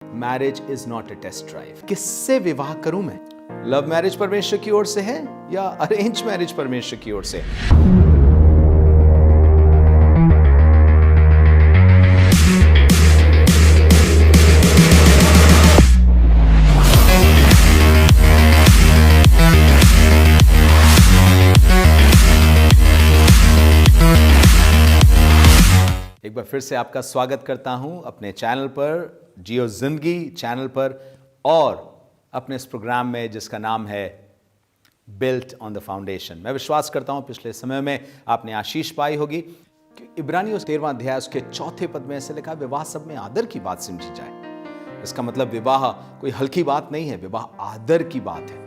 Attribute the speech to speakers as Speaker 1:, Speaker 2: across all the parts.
Speaker 1: Marriage is not a test drive. किससे विवाह करूं मैं? लव मैरिज परमेश्वर की ओर से है या अरेंज मैरिज परमेश्वर की ओर से? एक बार फिर से आपका स्वागत करता हूं अपने चैनल पर, जियो जिंदगी चैनल पर, और अपने इस प्रोग्राम में जिसका नाम है बिल्ट ऑन द फाउंडेशन। मैं विश्वास करता हूं पिछले समय में आपने आशीष पाई होगी कि इब्रानियों 13वां अध्याय उसके 4थे पद में ऐसे लिखा, विवाह सब में आदर की बात समझी जाए। इसका मतलब विवाह कोई हल्की बात नहीं है, विवाह आदर की बात है।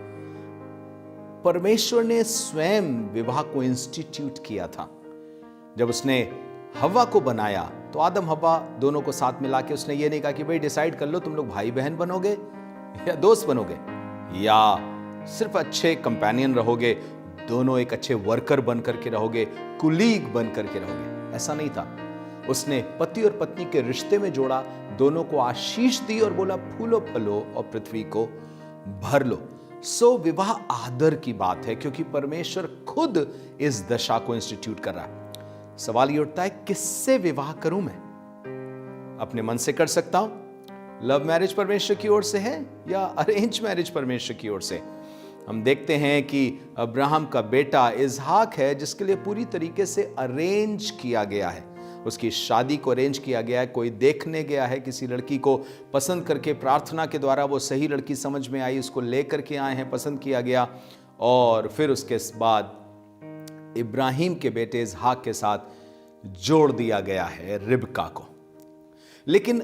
Speaker 1: परमेश्वर ने स्वयं विवाह को इंस्टीट्यूट किया था। जब उसने हव्वा को बनाया तो आदम हव्वा दोनों को साथ मिला के उसने ये नहीं कहा कि भाई डिसाइड कर लो तुम लोग भाई बहन बनोगे या दोस्त बनोगे या सिर्फ अच्छे कंपेनियन रहोगे, दोनों एक अच्छे वर्कर बन करके रहोगे, कुलीग बन करके रहोगे। ऐसा नहीं था। उसने पति और पत्नी के रिश्ते में जोड़ा, दोनों को आशीष दी और बोला फूलो फलो और पृथ्वी को भर लो। सो विवाह आदर की बात है क्योंकि परमेश्वर खुद इस दशा को इंस्टीट्यूट कर रहा है। सवाल ये उठता है, किससे विवाह करूं मैं? अपने मन से कर सकता हूं। लव मैरिज परमेश्वर की ओर से है या अरेंज मैरिज परमेश्वर की ओर से? हम देखते हैं कि अब्राहम का बेटा इसहाक है जिसके लिए पूरी तरीके से अरेंज किया गया है। उसकी शादी को अरेंज किया गया है। कोई देखने गया है, किसी लड़की को पसंद करके प्रार्थना के द्वारा वो सही लड़की समझ में आई, उसको लेकर के आए हैं, पसंद किया गया, और फिर उसके बाद इब्राहिम के बेटे इसहाक के साथ जोड़ दिया गया है रिबका को। लेकिन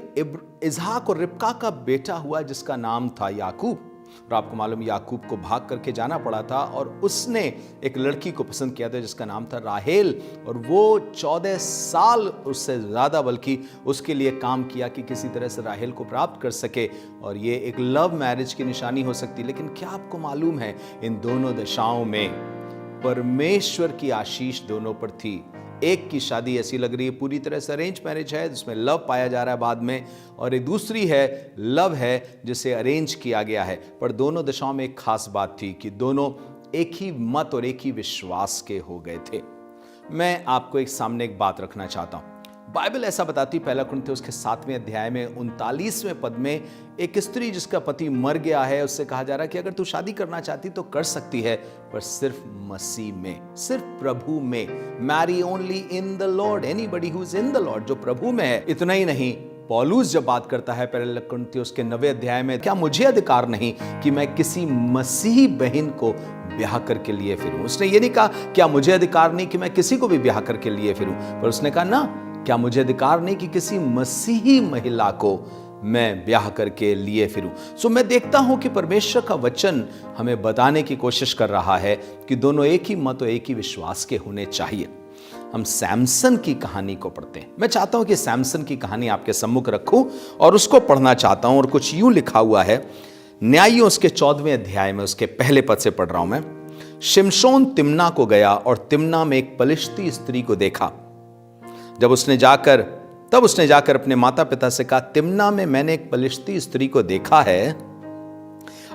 Speaker 1: इसहाक और रिबका का बेटा हुआ जिसका नाम था याकूब, और आपको मालूम याकूब को भाग करके जाना पड़ा था, और उसने एक लड़की को पसंद किया था जिसका नाम था राहेल, और वो 14 साल उससे ज्यादा बल्कि उसके लिए काम किया कि किसी तरह से राहेल को प्राप्त कर सके, और ये एक लव मैरिज की निशानी हो सकती। लेकिन क्या आपको मालूम है, इन दोनों दशाओं में परमेश्वर की आशीष दोनों पर थी। एक की शादी ऐसी लग रही है पूरी तरह से अरेंज मैरिज है जिसमें लव पाया जा रहा है बाद में, और एक दूसरी है लव है जिसे अरेंज किया गया है। पर दोनों दशाओं में एक खास बात थी कि दोनों एक ही मत और एक ही विश्वास के हो गए थे। मैं आपको एक सामने एक बात रखना चाहता हूं। बाइबल ऐसा बताती, पहला कुरिन्थियों उसके 7वें अध्याय में 39वें पद में, एक स्त्री जिसका पति मर गया है उससे कहा जा रहा है कि अगर तू शादी करना चाहती तो कर सकती है, पर सिर्फ मसीह में, सिर्फ प्रभु में। Marry only in the Lord, anybody who is in the Lord, जो प्रभु में है। इतना ही नहीं, पौलुस जब बात करता है पहले कुरिन्थियों उसके 9वें अध्याय में, क्या मुझे अधिकार नहीं कि मैं किसी मसीही बहन को ब्याह करके लिए फिरूं? उसने ये नहीं कहा क्या मुझे अधिकार नहीं कि मैं किसी को भी ब्याह करके लिए फिरूं, पर उसने कहा ना, क्या मुझे अधिकार नहीं कि किसी मसीही महिला को मैं ब्याह करके लिए फिरूं? सो मैं देखता हूं कि परमेश्वर का वचन हमें बताने की कोशिश कर रहा है कि दोनों एक ही मत और एक ही विश्वास के होने चाहिए। हम सैमसन की कहानी को पढ़ते हैं। मैं चाहता हूं कि सैमसन की कहानी आपके सम्मुख रखूं और उसको पढ़ना चाहता हूं, और कुछ यूं लिखा हुआ है न्यायियों उसके 14वें अध्याय में, उसके पहले पद से पढ़ रहा हूं मैं। शिमशोन तिम्ना को गया और तिम्ना में एक पलिश्ती स्त्री को देखा। तब उसने जाकर अपने माता पिता से कहा, तिम्ना में मैंने एक पलिश्ती स्त्री को देखा है,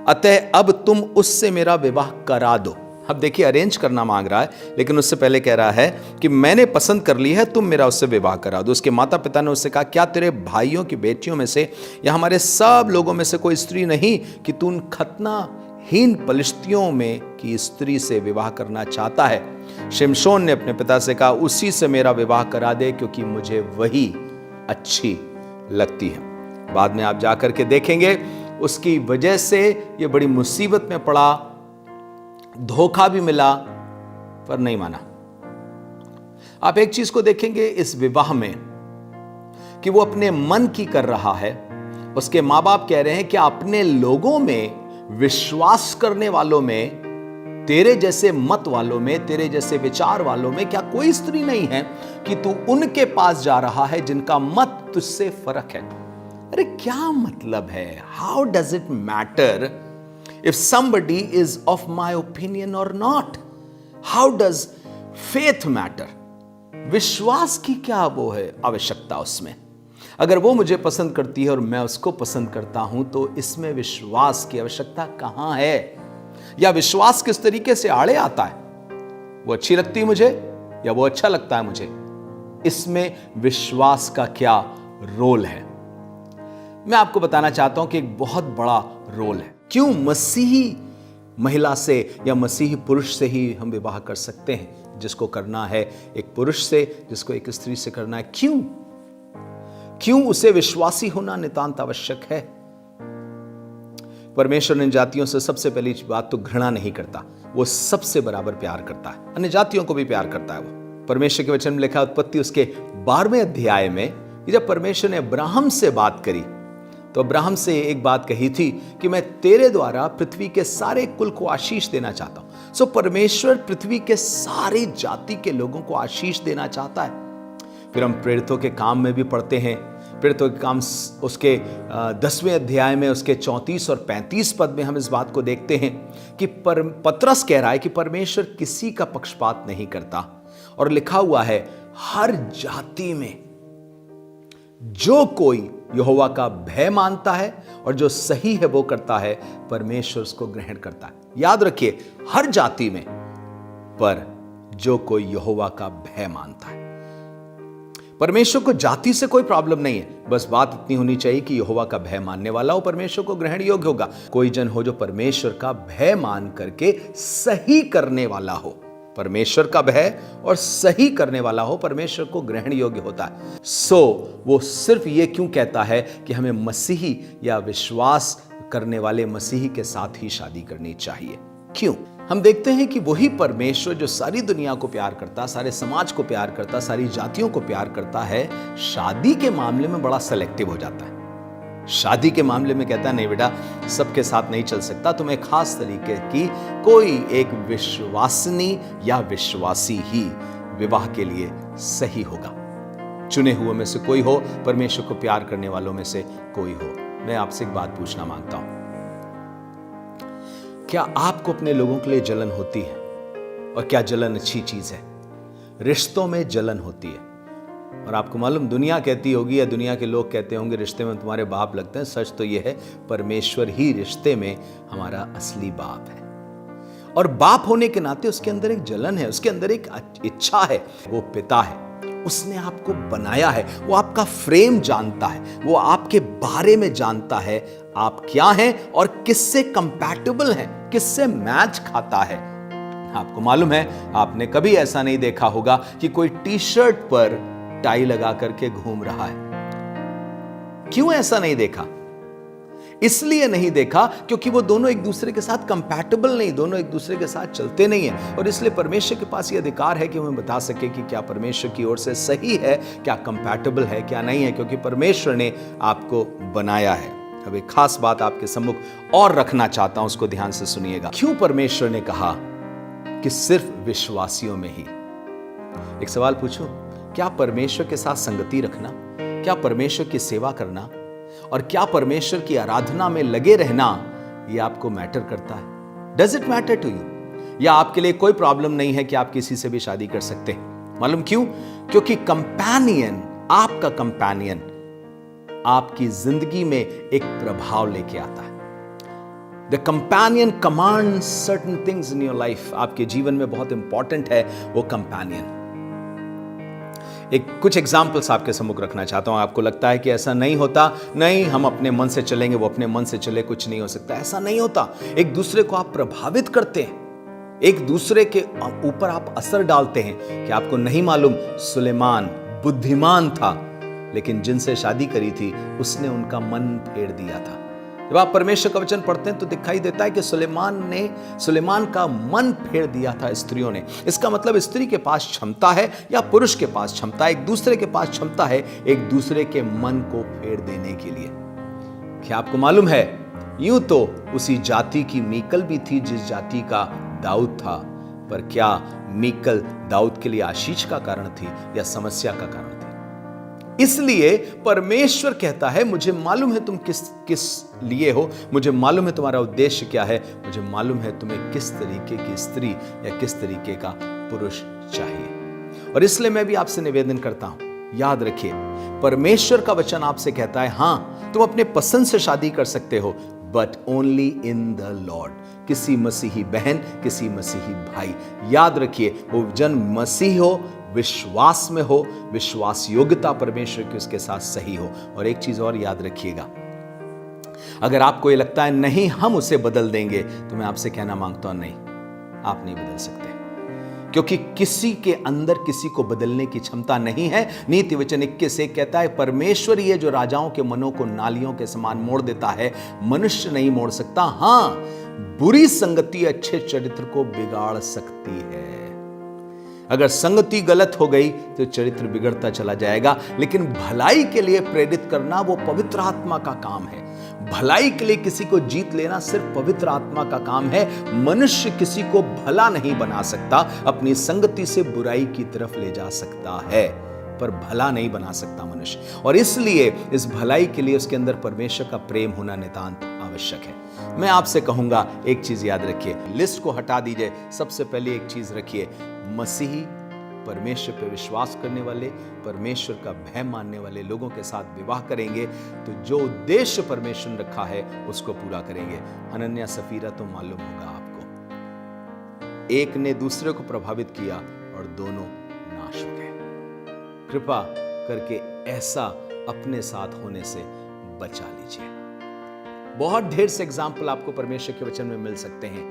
Speaker 1: अतः अब तुम उससे मेरा विवाह करा दो। अब देखिए, अरेंज करना मांग रहा है, लेकिन उससे पहले कह रहा है कि मैंने पसंद कर ली है, तुम मेरा उससे विवाह करा दो। उसके माता पिता ने उससे कहा, क्या तेरे भाइयों की बेटियों में से या हमारे सब लोगों में से कोई स्त्री नहीं कि तू उन खतनाहीन पलिश्तियों में की स्त्री से विवाह करना चाहता है? शिमशोन ने अपने पिता से कहा, उसी से मेरा विवाह करा दे, क्योंकि मुझे वही अच्छी लगती है। बाद में आप जाकर के देखेंगे उसकी वजह से ये बड़ी मुसीबत में पड़ा, धोखा भी मिला, पर नहीं माना। आप एक चीज को देखेंगे इस विवाह में कि वो अपने मन की कर रहा है। उसके मां बाप कह रहे हैं कि अपने लोगों में, विश्वास करने वालों में, तेरे जैसे मत वालों में, तेरे जैसे विचार वालों में क्या कोई स्त्री नहीं है कि तू उनके पास जा रहा है जिनका मत तुझसे फर्क है? अरे क्या मतलब है? How does it matter if somebody is of my opinion or not? How does faith matter? विश्वास की क्या वो है आवश्यकता उसमें? अगर वो मुझे पसंद करती है और मैं उसको पसंद करता हूं, तो इसमें विश्वास की आवश्यकता कहां है? या विश्वास किस तरीके से आड़े आता है? वो अच्छी लगती है मुझे या वो अच्छा लगता है मुझे? इसमें विश्वास का क्या रोल है? मैं आपको बताना चाहता हूं कि एक बहुत बड़ा रोल है। क्यों मसीही महिला से या मसीही पुरुष से ही हम विवाह कर सकते हैं? जिसको करना है एक पुरुष से, जिसको एक स्त्री से करना है, क्यों उसे विश्वासी होना नितांत आवश्यक है? परमेश्वर इन जातियों से सबसे पहली बात तो घृणा नहीं करता, वो सबसे बराबर प्यार करता है। अन्य जातियों को भी प्यार करता है वो। परमेश्वर के वचन में लिखा उत्पत्ति उसके 12वें अध्याय में, जब परमेश्वर ने अब्राहम से बात करी तो अब्राहम से एक बात कही थी कि मैं तेरे द्वारा पृथ्वी के सारे कुल को आशीष देना चाहता हूं। सो परमेश्वर पृथ्वी के सारी जाति के लोगों को आशीष देना चाहता है। फिर हम प्रेरितों के काम में भी पढ़ते हैं। प्रेरितों के काम उसके 10वें अध्याय में उसके 34 और 35 पद में हम इस बात को देखते हैं कि पतरस कह रहा है कि परमेश्वर किसी का पक्षपात नहीं करता, और लिखा हुआ है हर जाति में जो कोई यहोवा का भय मानता है और जो सही है वो करता है, परमेश्वर उसको ग्रहण करता है। याद रखिए, हर जाति में, पर जो कोई यहोवा का भय मानता है। परमेश्वर को जाति से कोई प्रॉब्लम नहीं है, बस बात इतनी होनी चाहिए कि यहोवा का भय मानने वाला हो, परमेश्वर को ग्रहण योग्य होगा। कोई जन हो जो परमेश्वर का भय मान करके सही करने वाला हो, परमेश्वर का भय और सही करने वाला हो, परमेश्वर को ग्रहण योग्य होता है। वो सिर्फ ये क्यों कहता है कि हमें मसीही या विश्वास करने वाले मसीही के साथ ही शादी करनी चाहिए? क्यों? हम देखते हैं कि वही परमेश्वर जो सारी दुनिया को प्यार करता, सारे समाज को प्यार करता, सारी जातियों को प्यार करता है, शादी के मामले में बड़ा सेलेक्टिव हो जाता है। शादी के मामले में कहता है नहीं बेटा, सबके साथ नहीं चल सकता, तुम्हें खास तरीके की कोई एक विश्वासनी या विश्वासी ही विवाह के लिए सही होगा। चुने हुए में से कोई हो, परमेश्वर को प्यार करने वालों में से कोई हो। मैं आपसे एक बात पूछना मांगता हूं, क्या आपको अपने लोगों के लिए जलन होती है? और क्या जलन अच्छी चीज है? रिश्तों में जलन होती है, और आपको मालूम, दुनिया कहती होगी या दुनिया के लोग कहते होंगे रिश्ते में तुम्हारे बाप लगते हैं। सच तो यह है, परमेश्वर ही रिश्ते में हमारा असली बाप है, और बाप होने के नाते उसके अंदर एक जलन है, उसके अंदर एक इच्छा है। वो पिता है, उसने आपको बनाया है, वो आपका फ्रेम जानता है, वो आपके बारे में जानता है आप क्या हैं और किससे कंपैटिबल हैं, किससे मैच खाता है। आपको मालूम है, आपने कभी ऐसा नहीं देखा होगा कि कोई टी शर्ट पर टाई लगा करके घूम रहा है। क्यों ऐसा नहीं देखा? इसलिए नहीं देखा क्योंकि वो दोनों एक दूसरे के साथ कंपैटिबल नहीं, दोनों एक दूसरे के साथ चलते नहीं है। और इसलिए परमेश्वर के पास ये अधिकार है कि हमें बता सके कि क्या परमेश्वर की ओर से सही है, क्या कंपैटिबल है, क्या नहीं है, क्योंकि परमेश्वर ने आपको बनाया है। अब एक खास बात आपके सम्मुख और रखना चाहता हूं, उसको ध्यान से सुनिएगा। क्यों परमेश्वर ने कहा कि सिर्फ विश्वासियों में ही? एक सवाल पूछूं, क्या परमेश्वर के साथ संगति रखना, क्या परमेश्वर की सेवा करना और क्या परमेश्वर की आराधना में लगे रहना, यह आपको मैटर करता है? Does it matter to you? या आपके लिए कोई प्रॉब्लम नहीं है कि आप किसी से भी शादी कर सकते हैं? मालूम क्यों? क्योंकि कंपैनियन, आपका कंपैनियन आपकी जिंदगी में एक प्रभाव लेके आता है। The companion commands certain things in your life. आपके जीवन में बहुत इंपॉर्टेंट है वो कंपैनियन। कुछ एग्जाम्पल्स आपके सम्मुख रखना चाहता हूं। आपको लगता है कि ऐसा नहीं होता, नहीं हम अपने मन से चलेंगे, वो अपने मन से चले, कुछ नहीं हो सकता। ऐसा नहीं होता। एक दूसरे को आप प्रभावित करते हैं, एक दूसरे के ऊपर आप असर डालते हैं। कि आपको नहीं मालूम, सुलेमान बुद्धिमान था, लेकिन जिनसे शादी करी थी उसने उनका मन फेर दिया था। जब आप परमेश्वर का वचन पढ़ते हैं तो दिखाई देता है कि सुलेमान का मन फेर दिया था स्त्रियों ने। इसका मतलब स्त्री के पास क्षमता है या पुरुष के पास क्षमता है, एक दूसरे के पास क्षमता है एक दूसरे के मन को फेर देने के लिए। क्या आपको मालूम है, यूं तो उसी जाति की मीकल भी थी जिस जाति का दाऊद था, पर क्या मीकल दाऊद के लिए आशीष का कारण थी या समस्या का कारण थी? इसलिए परमेश्वर कहता है, मुझे मालूम है तुम किस लिए हो, मुझे मालूम है तुम्हारा उद्देश्य क्या है, मुझे मालूम है तुम्हें किस तरीके की स्त्री या किस तरीके का पुरुष चाहिए। और इसलिए मैं भी आपसे निवेदन करता हूं, याद रखिए, परमेश्वर का वचन आपसे कहता है हां, तुम अपने पसंद से शादी कर सकते हो, but only in the Lord. किसी मसीही बहन, किसी मसीही भाई, याद रखिए, वो जन मसीह हो, विश्वास में हो, विश्वास योग्यता परमेश्वर की उसके साथ सही हो। और एक चीज और याद रखिएगा, अगर आपको ये लगता है नहीं हम उसे बदल देंगे, तो मैं आपसे कहना मांगता हूं, नहीं, आप नहीं बदल सकते, क्योंकि किसी के अंदर किसी को बदलने की क्षमता नहीं है। नीति वचन 21 कहता है, परमेश्वर ये जो राजाओं के मनों को नालियों के समान मोड़ देता है, मनुष्य नहीं मोड़ सकता। हां, बुरी संगति अच्छे चरित्र को बिगाड़ सकती है। अगर संगति गलत हो गई तो चरित्र बिगड़ता चला जाएगा, लेकिन भलाई के लिए प्रेरित करना वो पवित्र आत्मा का काम है। भलाई के लिए किसी को जीत लेना सिर्फ पवित्र आत्मा का काम है। मनुष्य किसी को भला नहीं बना सकता, अपनी संगति से बुराई की तरफ ले जा सकता है, पर भला नहीं बना सकता मनुष्य। और इसलिए इस भलाई के लिए उसके अंदर परमेश्वर का प्रेम होना नितांत आवश्यक है। मैं आपसे कहूंगा, एक चीज याद रखिए, लिस्ट को हटा दीजिए। सबसे पहले एक चीज रखिए, मसीही परमेश्वर पर विश्वास करने वाले, परमेश्वर का भय मानने वाले लोगों के साथ विवाह करेंगे तो जो उद्देश्य परमेश्वर ने रखा है उसको पूरा करेंगे। हनन्याह सफीरा तो मालूम होगा आपको, एक ने दूसरे को प्रभावित किया और दोनों नाश हो गए। कृपा करके ऐसा अपने साथ होने से बचा लीजिए। बहुत ढेर से एग्जाम्पल आपको परमेश्वर के वचन में मिल सकते हैं,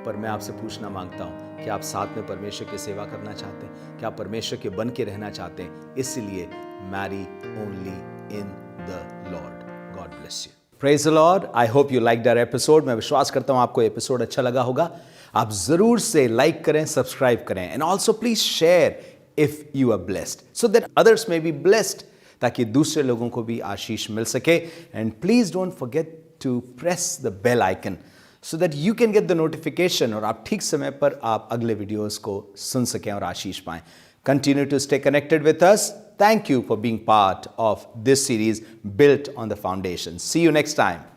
Speaker 1: पर मैं आपसे पूछना मांगता हूं कि आप साथ में परमेश्वर की सेवा करना चाहते हैं, क्या आप परमेश्वर के बन के रहना चाहते हैं? इसलिए marry only in the Lord. God bless you. Praise the Lord. I hope you liked our episode. मैं विश्वास करता हूं आपको एपिसोड अच्छा लगा होगा। आप जरूर से लाइक करें, सब्सक्राइब करें, and also please share if you are blessed, so that others may be blessed, ताकि दूसरे लोगों को भी आशीष मिल सके। And please don't forget to press the bell icon so that you can get the notification और आप ठीक समय पर आप अगले वीडियोस को सुन सकें और आशीष पाएं। Continue to stay connected with us. Thank you for being part of this series, Built on the Foundation. See you next time.